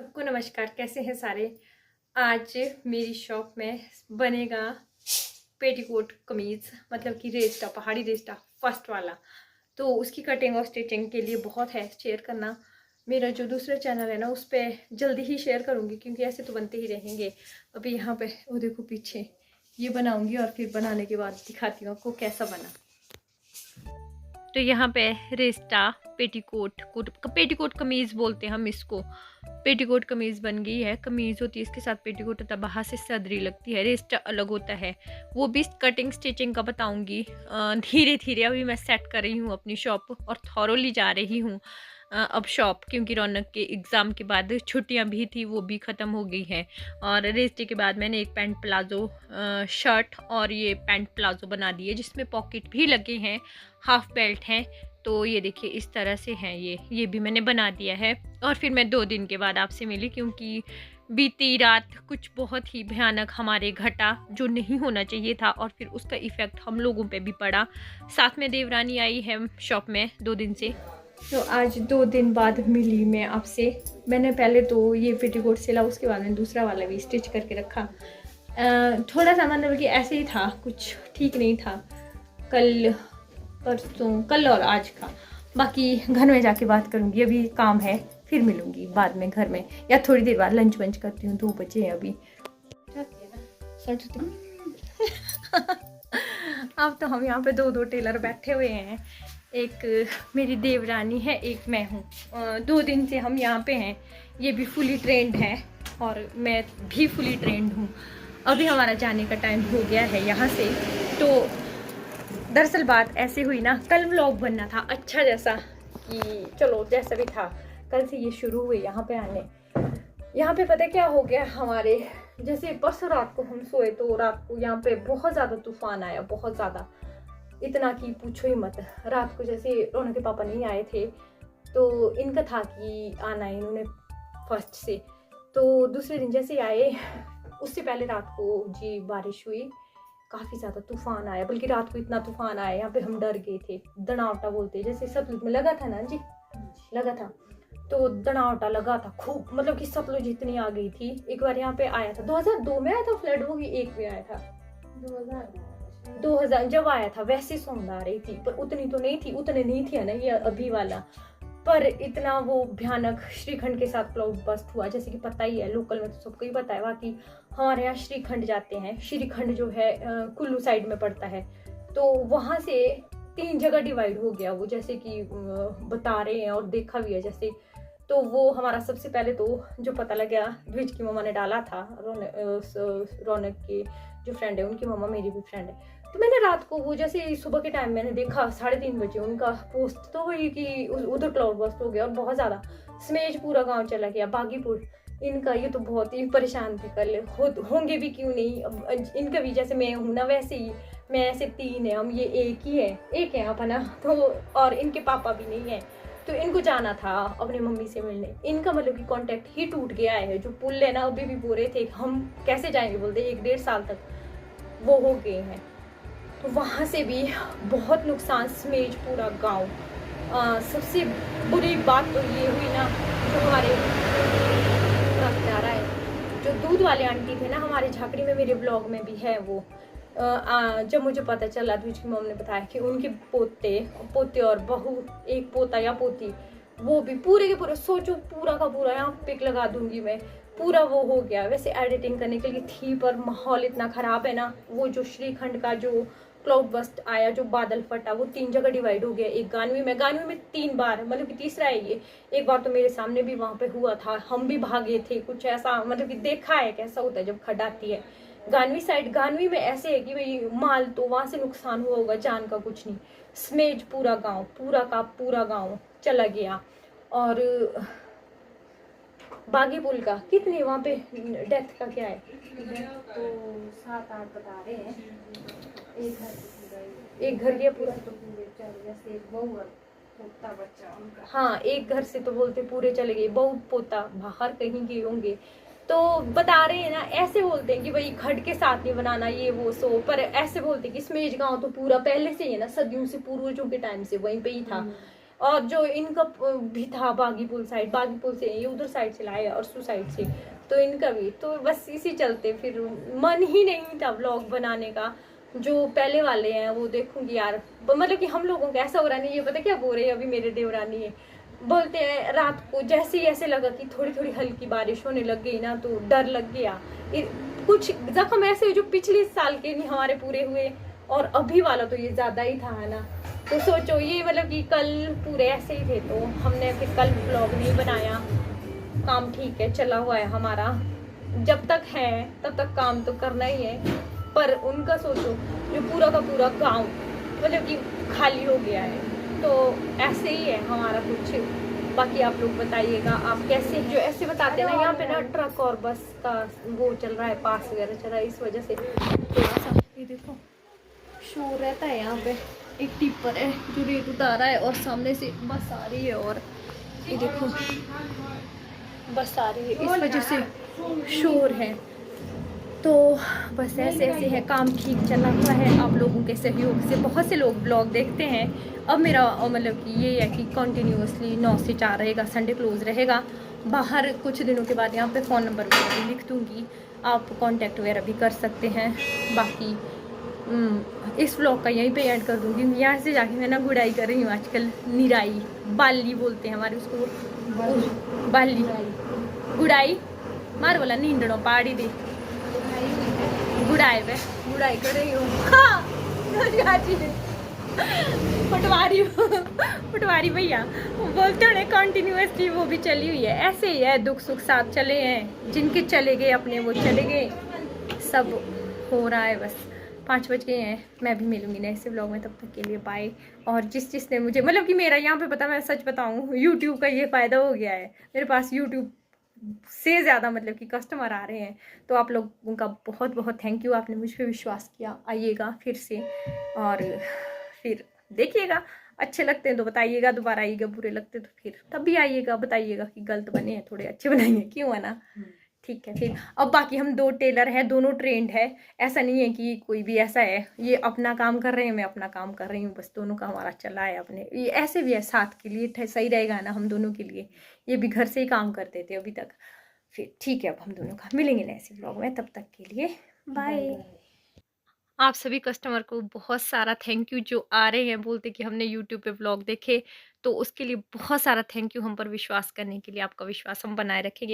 सबको नमस्कार। कैसे हैं सारे। आज मेरी शॉप में बनेगा पेटीकोट कमीज, मतलब कि रेस्टा, पहाड़ी रेस्टा फर्स्ट वाला। तो उसकी कटिंग और स्टिचिंग के लिए बहुत है शेयर करना। मेरा जो दूसरा चैनल है ना, उस पर जल्दी ही शेयर करूँगी, क्योंकि ऐसे तो बनते ही रहेंगे। अभी यहाँ पे वो देखो पीछे ये बनाऊँगी और फिर बनाने के बाद दिखाती हूँ आपको कैसा बना। तो यहाँ पे रेस्टा पेटीकोट कमीज बोलते हैं हम इसको। पेटीकोट कमीज बन गई है। कमीज होती है, इसके साथ पेटीकोट होता है, बाहर से सदरी लगती है। रेस्टा अलग होता है, वो भी कटिंग स्टिचिंग का बताऊंगी धीरे धीरे। अभी मैं सेट कर रही हूँ अपनी शॉप और थॉरोली जा रही हूँ अब शॉप, क्योंकि रौनक के एग्ज़ाम के बाद छुट्टियां भी थी, वो भी ख़त्म हो गई हैं। और रेस्टे के बाद मैंने एक पैंट प्लाजो शर्ट और ये पैंट प्लाजो बना दिए, जिसमें पॉकेट भी लगे हैं, हाफ बेल्ट हैं। तो ये देखिए इस तरह से हैं ये भी मैंने बना दिया है। और फिर मैं 2 दिन के बाद आपसे मिली, क्योंकि बीती रात कुछ बहुत ही भयानक हमारे घटा, जो नहीं होना चाहिए था, और फिर उसका इफ़ेक्ट हम लोगों पे भी पड़ा। साथ में देवरानी आई है शॉप में 2 दिन से। तो आज 2 दिन बाद मिली मैं आपसे। मैंने पहले तो ये पेटीकोट सिला, उसके बाद मैंने दूसरा वाला भी स्टिच करके रखा। थोड़ा सा मतलब कि ऐसे ही था, कुछ ठीक नहीं था कल और आज का। बाकी घर में जाके बात करूँगी, अभी काम है, फिर मिलूँगी बाद में घर में, या थोड़ी देर बाद लंच वंच करती हूँ। 2 बजे हैं अभी। अब तो हम यहाँ पे 2 टेलर बैठे हुए हैं। एक मेरी देवरानी है, एक मैं हूँ। 2 दिन से हम यहाँ पे हैं। ये भी फुली ट्रेंड है और मैं भी फुली ट्रेंड हूँ। अभी हमारा जाने का टाइम हो गया है यहाँ से। तो दरअसल बात ऐसी हुई ना, कल व्लॉग बनना था अच्छा जैसा, कि चलो जैसा भी था, कल से ये शुरू हुए यहाँ पे आने। यहाँ पे पता क्या हो गया हमारे, जैसे परसों रात को हम सोए तो रात को यहाँ पे बहुत ज़्यादा तूफान आया, बहुत ज़्यादा, इतना कि पूछो ही मत। रात को जैसे रौनक के पापा नहीं आए थे, तो इनका था कि आना है इन्होंने फर्स्ट से। तो दूसरे दिन जैसे आए, उससे पहले रात को जी बारिश हुई, काफ़ी ज़्यादा तूफान आया। बल्कि रात को इतना तूफान आया, यहाँ पे हम डर गए थे। दनावटा बोलते हैं, जैसे सतलुज में लगा था ना जी, लगा था। तो दनावटा लगा था खूब, मतलब कि सतलुज इतनी आ गई थी। एक बार यहाँ पे आया था, 2002 में आया था फ्लड, वो भी एक में आया था 2000 जब आया था, वैसे सौंद आ रही थी, पर उतनी तो नहीं थी, उतने नहीं थी ना ये अभी वाला। पर इतना वो भयानक श्रीखंड के साथ क्लाउड बस्ट हुआ, जैसे कि पता ही है, लोकल में तो सबको ही पता है। बाकी हमारे यहाँ श्रीखंड जाते हैं, श्रीखंड जो है कुल्लू साइड में पड़ता है, तो वहाँ से 3 जगह डिवाइड हो गया वो, जैसे कि बता रहे हैं और देखा भी है जैसे। तो वो हमारा सबसे पहले तो जो पता लगा, द्विज की मम्मा ने डाला था, रौनक के जो फ्रेंड है उनकी मम्मा मेरी भी फ्रेंड है। तो मैंने रात को वो जैसे सुबह के टाइम मैंने देखा 3:30 बजे उनका पोस्ट, तो वही कि उधर क्लाउड बस्ट हो गया और बहुत ज़्यादा स्मेज पूरा गांव चला गया, बागीपुर इनका। ये तो बहुत ही परेशान थे कल, होंगे भी क्यों नहीं। अब इनका भी जैसे मैं हूँ ना, वैसे ही मैं ऐसे 3 है हम, ये एक है अपना। तो और इनके पापा भी नहीं है, तो इनको जाना था अपनी मम्मी से मिलने। इनका मतलब कि कांटेक्ट ही टूट गया है। जो पुल है ना, अभी भी बोल रहे थे हम कैसे जाएंगे, बोलते 1-1.5 साल तक वो हो गए हैं। तो वहाँ से भी बहुत नुकसान, स्मेज पूरा गांव। सबसे बुरी बात तो ये हुई ना, जो हमारे जा रहा है, जो दूध वाले आंटी थे ना हमारे झाकड़ी में, मेरे ब्लॉग में भी है वो। जब मुझे पता चला, तो उसकी मम्मी ने बताया कि उनके पोते और बहू, एक पोता या पोती, वो भी पूरे के पूरे, सोचो पूरा का पूरा, यहाँ पिक लगा दूंगी मैं, पूरा वो हो गया। वैसे एडिटिंग करने के लिए थी, पर माहौल इतना ख़राब है ना। वो जो श्रीखंड का जो क्लाउड बस्ट आया, जो बादल फटा, वो 3 जगह डिवाइड हो गया। एक गानवी में 3 बार, मतलब कि तीसरा है ये। एक बार तो मेरे सामने भी वहाँ पे हुआ था, हम भी भागे थे, कुछ ऐसा, मतलब कि देखा है कैसा होता है जब खड्ड आती है। गानवी साइड, गानवी में ऐसे है कि भाई माल तो वहाँ से नुकसान हुआ होगा, जान का कुछ नहीं। स्मेज पूरा गाँव, पूरा का पूरा गाँव चला गया। और बागी पुल का कितने वहाँ पे डेथ का क्या है, तो 7-8 बता रहे हैं। एक घर के पूरा, तो पूरे चले, जैसे एक बहू और पोता बच्चा उनका। हाँ, एक घर से तो बोलते पूरे चले गए, बहू पोता बाहर कहीं गए होंगे। तो बता रहे हैं ना, ऐसे बोलते हैं कि भाई खड के साथ नहीं बनाना ये वो सो, पर ऐसे बोलते हैं कि स्मेज गांव तो पूरा पहले से ही है ना, सदियों से, पूर्वजों के टाइम से वहीं पे ही था। और जो इनका भी था बागीपुल साइड, बागीपुल से ये उधर साइड से लाए और सू साइड से, तो इनका भी, तो बस इसी चलते फिर मन ही नहीं था व्लॉग बनाने का। जो पहले वाले हैं वो देखूंगी यार, मतलब कि हम लोगों का ऐसा हो रहा नहीं, ये पता क्या बोल रहे हैं अभी मेरे देवरानी है, बोलते हैं रात को जैसे ही ऐसे लगा कि थोड़ी थोड़ी हल्की बारिश होने लग गई ना, तो डर लग गया। कुछ जख्म ऐसे हुए जो पिछले साल के नहीं हमारे पूरे हुए, और अभी वाला तो ये ज्यादा ही था, है ना। तो सोचो ये मतलब कि कल पूरे ऐसे ही थे, तो हमने फिर कल व्लॉग नहीं बनाया। काम ठीक है चला हुआ है हमारा, जब तक है तब तक काम तो करना ही है। पर उनका सोचो जो पूरा का पूरा गांव मतलब कि खाली हो गया है, तो ऐसे ही है हमारा कुछ। बाकी आप लोग बताइएगा आप कैसे, जो ऐसे बताते हैं ना यहाँ पे ना ट्रक और बस का वो चल रहा है, पास वगैरह चल रहा है, इस वजह से थोड़ा सा ये देखो शोर रहता है यहाँ पे। एक टिप्पर है जो रेत उतारा है और सामने से बस आ रही है, और ये देखो बस आ रही है, इस वजह से शोर है। तो बस ऐसे ऐसे है, काम ठीक चला हुआ है आप लोगों के सहयोग से। बहुत से लोग ब्लॉग देखते हैं। अब मेरा मतलब कि ये है कि कंटिन्यूअसली 9 से 4 रहेगा, संडे क्लोज रहेगा। बाहर कुछ दिनों के बाद यहाँ पे फ़ोन नंबर वगैरह भी लिख दूँगी, आप कांटेक्ट वगैरह भी कर सकते हैं। बाकी इस व्लॉग का यहीं पे ऐड कर दूँगी। यहाँ से जाके मैं ना गुड़ाई कर रही हूँ आजकल, निराई बाली बोलते हैं हमारे उसको, बाली गुड़ाई मार बोला नींदड़ों पहाड़ी दे गुड़ाई पे गुड़ाई कर रही हूँ। हाँ पटवारी पटवारी भैया बोलते हैं कंटिन्यूअसली वो भी चली हुई है, ऐसे ही है, दुख सुख साथ चले हैं, जिनके चले गए अपने वो चले गए, सब हो रहा है। बस 5 बज गए हैं, मैं भी मिलूंगी नेक्स्ट व्लॉग में, तब तक के लिए बाय। और जिसने मुझे मतलब कि मेरा यहाँ पे पता, मैं सच बताऊँ यूट्यूब का ये फ़ायदा हो गया है, मेरे पास यूट्यूब से ज़्यादा मतलब कि कस्टमर आ रहे हैं। तो आप लोगों का बहुत बहुत थैंक यू, आपने मुझ पर विश्वास किया। आइएगा फिर से, और फिर देखिएगा, अच्छे लगते हैं तो बताइएगा, दोबारा आइएगा, बुरे लगते तो फिर तब भी आइएगा, बताइएगा कि गलत बने हैं, थोड़े अच्छे बनाइए, क्यों है ना। ठीक है फिर। अब बाकी हम 2 टेलर हैं, दोनों ट्रेंड है, ऐसा नहीं है कि कोई भी ऐसा है, ये अपना काम कर रहे हैं, मैं अपना काम कर रही हूँ, बस दोनों का हमारा चला है अपने, ये ऐसे भी है साथ के लिए सही रहेगा ना हम दोनों के लिए। ये भी घर से ही काम करते थे अभी तक। फिर ठीक है, अब हम दोनों का मिलेंगे नए व्लॉग में, तब तक के लिए बाय। आप सभी कस्टमर को बहुत सारा थैंक यू, जो आ रहे हैं बोलते कि हमने यूट्यूब पे व्लॉग देखे, तो उसके लिए बहुत सारा थैंक यू, हम पर विश्वास करने के लिए। आपका विश्वास हम बनाए रखेंगे।